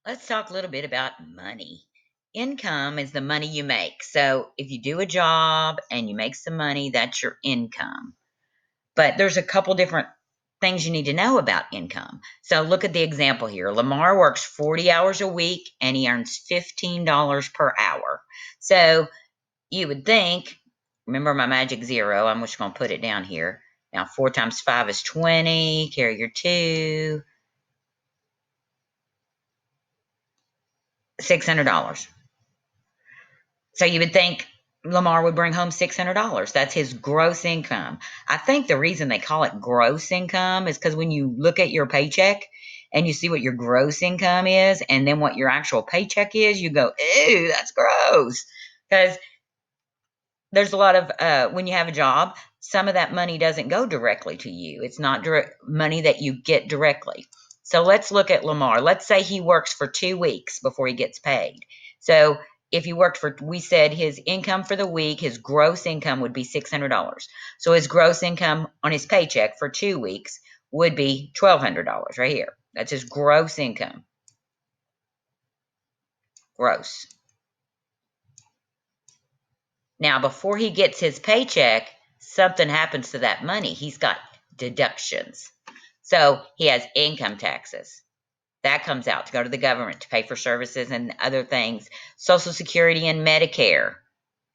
Let's talk a little bit about money. Income is the money you make. So if you do a job and you make some money, that's your income. But there's a couple different things you need to know about income. So look at the example here. Lamar works 40 hours a week and he earns $15 per hour. So you would think, remember my magic zero, I'm just going to put it down here. Now 4 times 5 is 20, carry your 2, $600. So you would think Lamar would bring home $600. That's his gross income. I think the reason they call it gross income is because when you look at your paycheck and you see what your gross income is and then what your actual paycheck is, you go, ew, that's gross. Because there's a lot of, when you have a job, some of that money doesn't go directly to you. It's not direct money that you get directly. So let's look at Lamar. Let's say he works for 2 weeks before he gets paid. So if he worked for, we said his income for the week, his gross income would be $600. So his gross income on his paycheck for 2 weeks would be $1,200 right here. That's his gross income. Gross. Now, before he gets his paycheck, something happens to that money. He's got deductions. So he has income taxes. That comes out to go to the government to pay for services and other things, Social Security and Medicare.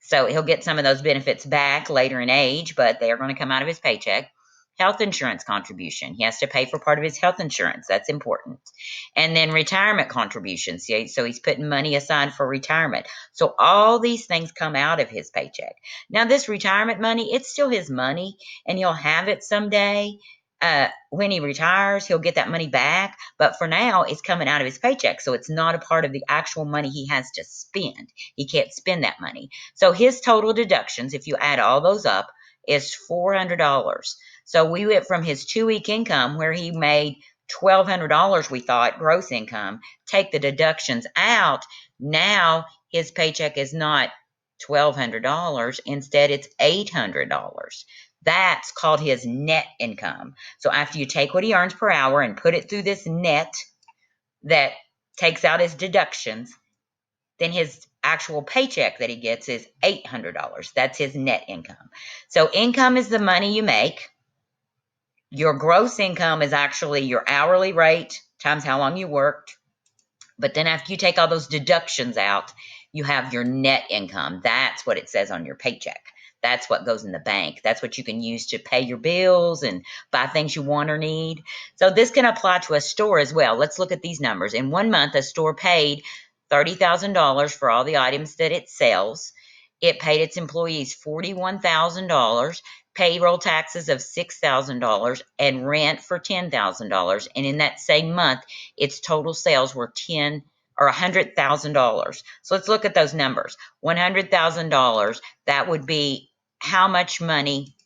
So he'll get some of those benefits back later in age, but they are going to come out of his paycheck. Health insurance contribution. He has to pay for part of his health insurance. That's important. And then retirement contributions. So he's putting money aside for retirement. So all these things come out of his paycheck. Now, this retirement money, it's still his money, and he'll have it someday. When he retires, he'll get that money back. But for now, it's coming out of his paycheck. So it's not a part of the actual money he has to spend. He can't spend that money. So his total deductions, if you add all those up, is $400. So we went from his 2 week income where he made $1,200, we thought, gross income, take the deductions out. Now his paycheck is not $1,200. Instead, it's $800. That's called his net income. So after you take what he earns per hour and put it through this net that takes out his deductions, then his actual paycheck that he gets is $800. That's his net income. So income is the money you make. Your gross income is actually your hourly rate times how long you worked. But then after you take all those deductions out, you have your net income. That's what it says on your paycheck. That's what goes in the bank. That's what you can use to pay your bills and buy things you want or need. So this can apply to a store as well. Let's look at these numbers. In 1 month, a store paid $30,000 for all the items that it sells. It paid its employees $41,000, payroll taxes of $6,000, and rent for $10,000. And in that same month, its total sales were $100,000. So let's look at those numbers. $100,000, that would be how much money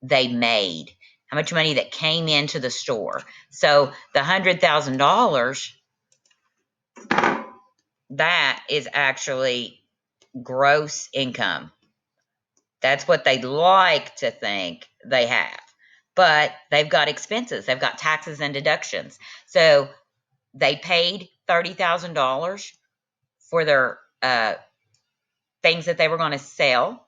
they made, how much money that came into the store. So the $100,000, that is actually gross income. That's what they'd like to think they have. But they've got expenses, they've got taxes and deductions. So they paid $30,000 for their things that they were going to sell.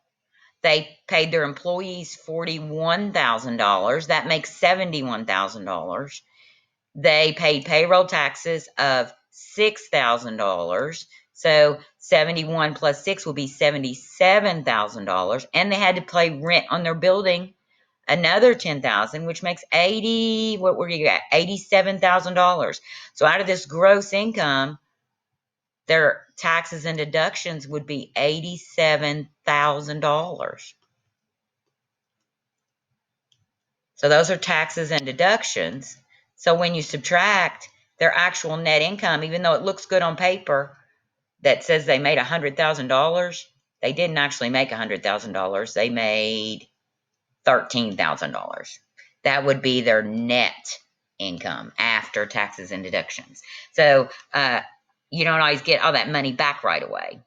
They paid their employees $41,000. That makes $71,000. They paid payroll taxes of $6,000. So 71 plus 6 will be $77,000. And they had to pay rent on their building, another $10,000, which makes what were you at? $87,000. So out of this gross income, their taxes and deductions would be $87,000. So those are taxes and deductions. So when you subtract their actual net income, even though it looks good on paper that says they made $100,000, they didn't actually make $100,000. They made $13,000. That would be their net income after taxes and deductions. So you don't always get all that money back right away.